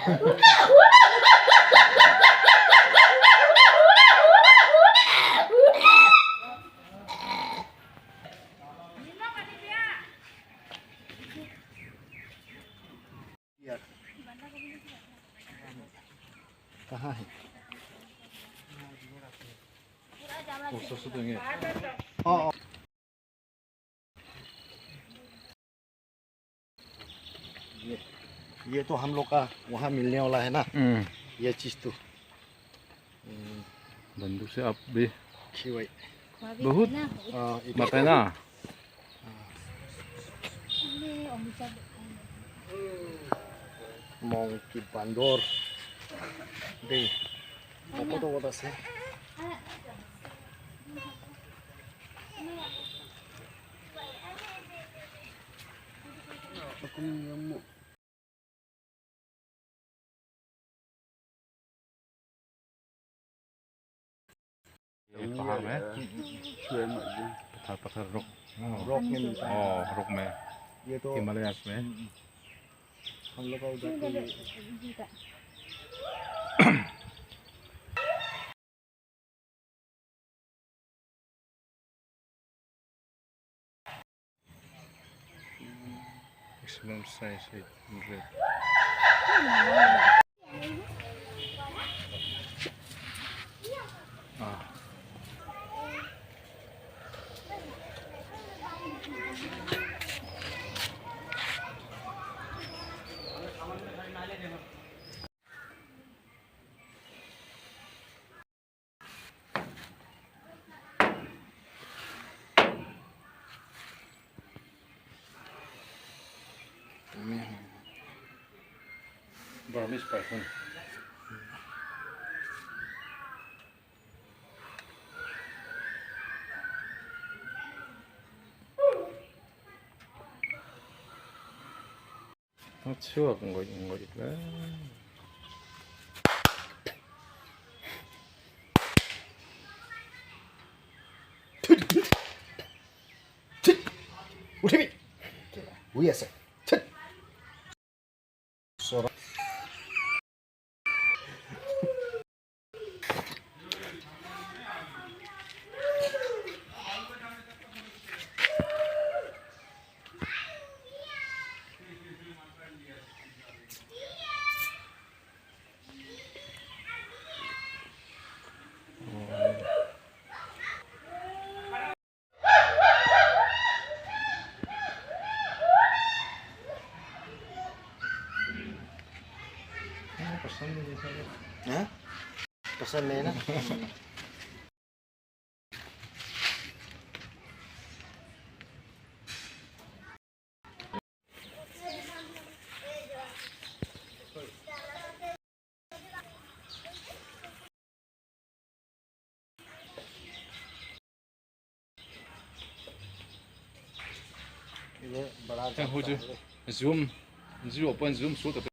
कहाँ है? ये तो हम लोग का वहाँ मिलने वाला है ना। ये चीज तो बंदूक से आप भी खिवाई बहुत मत है ना। monkey bandor deh apa tuh atasnya aku ngamuk ये पहाड़ में पत्थर रॉक rock में मिलता है। रॉक में ये तो हिमालय में हम लोग का उधर तो maximum size 800. Burmese python. 치워 본 거니까. 우리 위에서 서로 Hah? Pesan deh na. Ini bड़ा zoom 0.zoom xuống